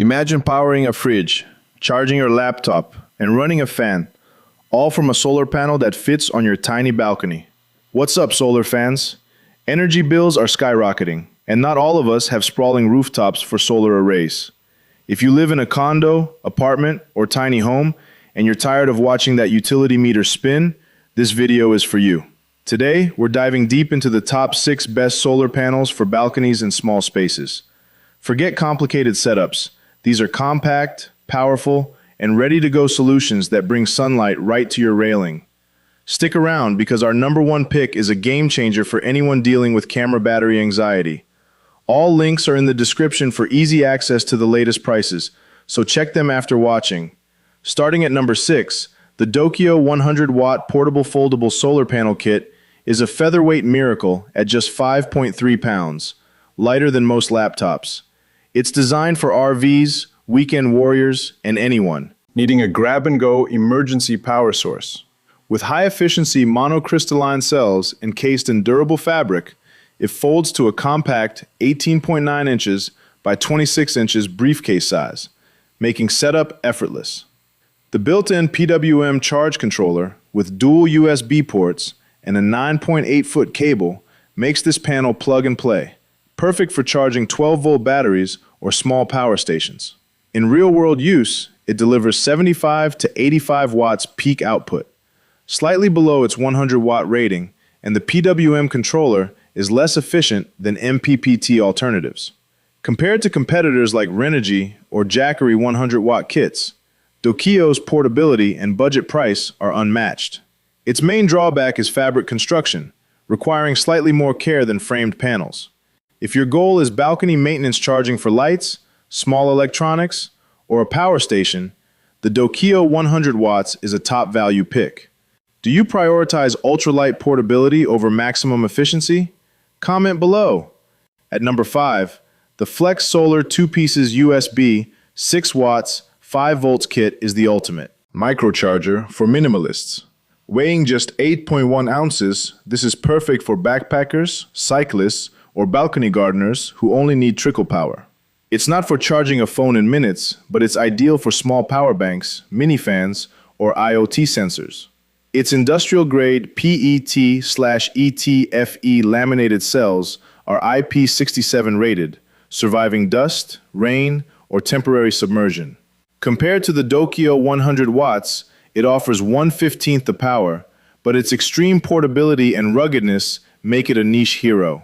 Imagine powering a fridge, charging your laptop, and running a fan, all from a solar panel that fits on your tiny balcony. What's up, solar fans? Energy bills are skyrocketing, and not all of us have sprawling rooftops for solar arrays. If you live in a condo, apartment, or tiny home, and you're tired of watching that utility meter spin, this video is for you. Today, we're diving deep into the top 6 best solar panels for balconies and small spaces. Forget complicated setups. These are compact, powerful, and ready-to-go solutions that bring sunlight right to your railing. Stick around because our number 1 pick is a game changer for anyone dealing with camera battery anxiety. All links are in the description for easy access to the latest prices, so check them after watching. Starting at number 6, the DOKIO 100-watt portable foldable solar panel kit is a featherweight miracle at just 5.3 pounds, lighter than most laptops. It's designed for RVs, weekend warriors, and anyone needing a grab-and-go emergency power source. With high-efficiency monocrystalline cells encased in durable fabric, it folds to a compact 18.9 inches by 26 inches briefcase size, making setup effortless. The built-in PWM charge controller with dual USB ports and a 9.8-foot cable makes this panel plug-and-play, perfect for charging 12-volt batteries or small power stations. In real-world use, it delivers 75 to 85 watts peak output, slightly below its 100-watt rating, and the PWM controller is less efficient than MPPT alternatives. Compared to competitors like Renogy or Jackery 100-watt kits, DOKIO's portability and budget price are unmatched. Its main drawback is fabric construction, requiring slightly more care than framed panels. If your goal is balcony maintenance charging for lights, small electronics, or a power station, the DOKIO 100 watts is a top value pick. Do you prioritize ultralight portability over maximum efficiency? Comment below. At number 5, the FlexSolar 2-pieces USB 6 watts 5 volts kit is the ultimate microcharger for minimalists. Weighing just 8.1 ounces, this is perfect for backpackers, cyclists, or balcony gardeners who only need trickle power. It's not for charging a phone in minutes, but it's ideal for small power banks, mini fans, or IoT sensors. Its industrial-grade PET/ETFE laminated cells are IP67 rated, surviving dust, rain, or temporary submersion. Compared to the DOKIO 100 watts, it offers 1/15 the power, but its extreme portability and ruggedness make it a niche hero.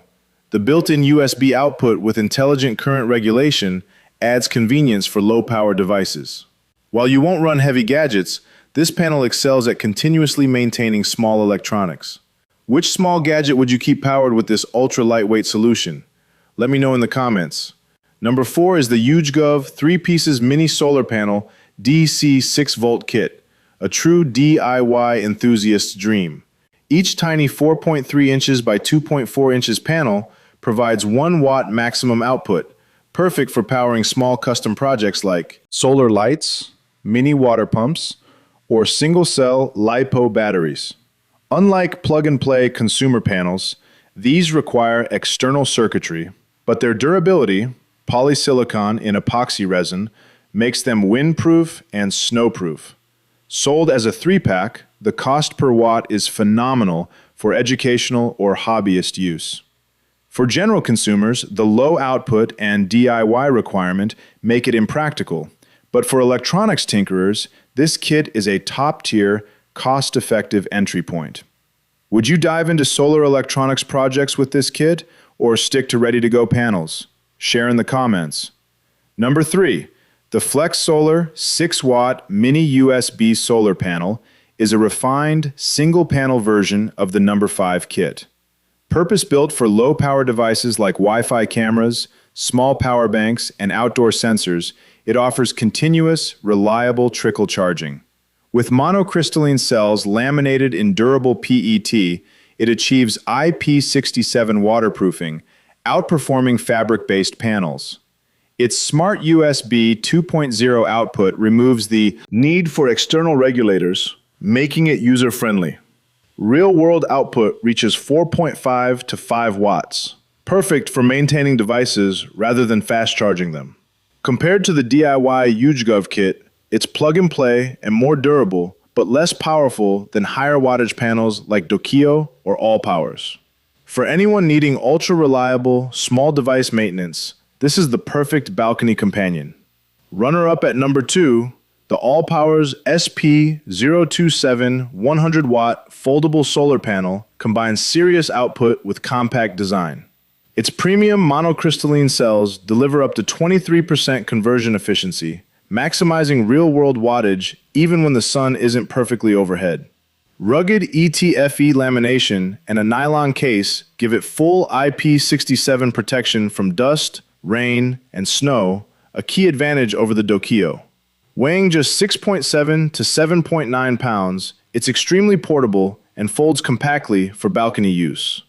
The built-in USB output with intelligent current regulation adds convenience for low-power devices. While you won't run heavy gadgets, this panel excels at continuously maintaining small electronics. Which small gadget would you keep powered with this ultra-lightweight solution? Let me know in the comments. Number 4 is the Eujgoov 3-pieces mini solar panel DC 6-volt kit, a true DIY enthusiast's dream. Each tiny 4.3 inches by 2.4 inches panel provides 1 watt maximum output, perfect for powering small custom projects like solar lights, mini water pumps, or single-cell LiPo batteries. Unlike plug-and-play consumer panels, these require external circuitry, but their durability, polysilicon in epoxy resin, makes them windproof and snowproof. Sold as a 3-pack, the cost per watt is phenomenal for educational or hobbyist use. For general consumers, the low output and DIY requirement make it impractical, but for electronics tinkerers, this kit is a top-tier, cost-effective entry point. Would you dive into solar electronics projects with this kit, or stick to ready-to-go panels? Share in the comments. Number 3. The FlexSolar 6-watt mini USB solar panel is a refined, single-panel version of the number 5 kit. Purpose-built for low-power devices like Wi-Fi cameras, small power banks, and outdoor sensors, it offers continuous, reliable trickle charging. With monocrystalline cells laminated in durable PET, it achieves IP67 waterproofing, outperforming fabric-based panels. Its smart USB 2.0 output removes the need for external regulators, making it user-friendly. Real-world output reaches 4.5 to 5 watts, perfect for maintaining devices rather than fast charging them. Compared to the DIY Eujgoov kit, it's plug-and-play and more durable, but less powerful than higher wattage panels like DOKIO or ALLPOWERS. For anyone needing ultra-reliable, small device maintenance, this is the perfect balcony companion. Runner-up at number 2, the ALLPOWERS SP027 100-watt foldable solar panel combines serious output with compact design. Its premium monocrystalline cells deliver up to 23% conversion efficiency, maximizing real-world wattage even when the sun isn't perfectly overhead. Rugged ETFE lamination and a nylon case give it full IP67 protection from dust, rain, and snow, a key advantage over the DOKIO. Weighing just 6.7 to 7.9 pounds, it's extremely portable and folds compactly for balcony use.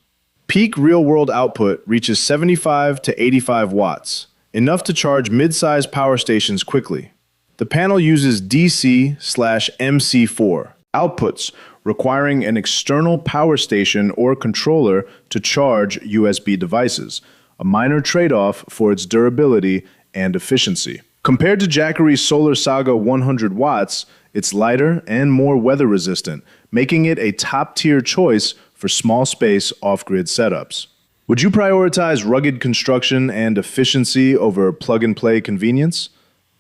Peak real-world output reaches 75 to 85 watts, enough to charge mid-sized power stations quickly. The panel uses DC/MC4 outputs, requiring an external power station or controller to charge USB devices, a minor trade-off for its durability and efficiency. Compared to Jackery's Solar Saga 100 watts, it's lighter and more weather-resistant, making it a top-tier choice for small-space off-grid setups. Would you prioritize rugged construction and efficiency over plug-and-play convenience?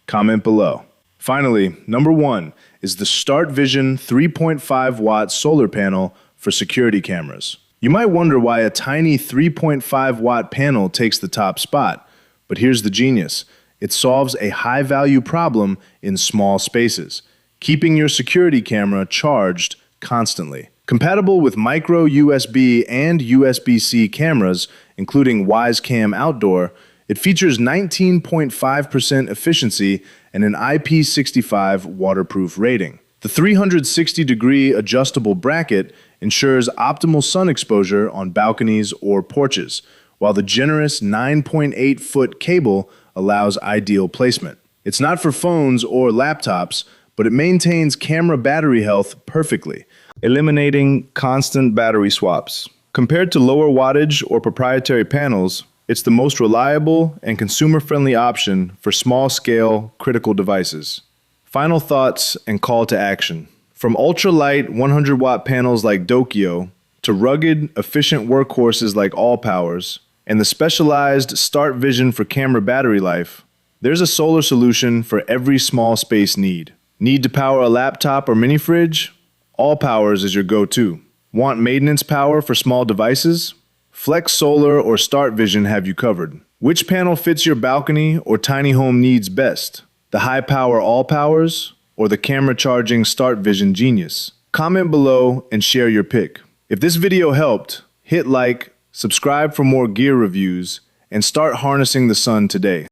Comment below. Finally, number 1 is the StartVision 3.5-watt solar panel for security cameras. You might wonder why a tiny 3.5-watt panel takes the top spot, but here's the genius. It solves a high-value problem in small spaces, keeping your security camera charged constantly. Compatible with micro USB and USB-C cameras, including WiseCam Outdoor, it features 19.5% efficiency and an IP65 waterproof rating. The 360-degree adjustable bracket ensures optimal sun exposure on balconies or porches, while the generous 9.8-foot cable allows ideal placement. It's not for phones or laptops, but it maintains camera battery health perfectly, eliminating constant battery swaps. Compared to lower wattage or proprietary panels, it's the most reliable and consumer-friendly option for small-scale, critical devices. Final thoughts and call to action. From ultra-light 100-watt panels like DOKIO to rugged, efficient workhorses like ALLPOWERS and the specialized StartVision for camera battery life, there's a solar solution for every small space need. Need to power a laptop or mini fridge? ALLPOWERS is your go-to. Want maintenance power for small devices? FlexSolar or StartVision have you covered. Which panel fits your balcony or tiny home needs best? The high-power ALLPOWERS or the camera-charging StartVision Genius? Comment below and share your pick. If this video helped, hit like, subscribe for more gear reviews, and start harnessing the sun today.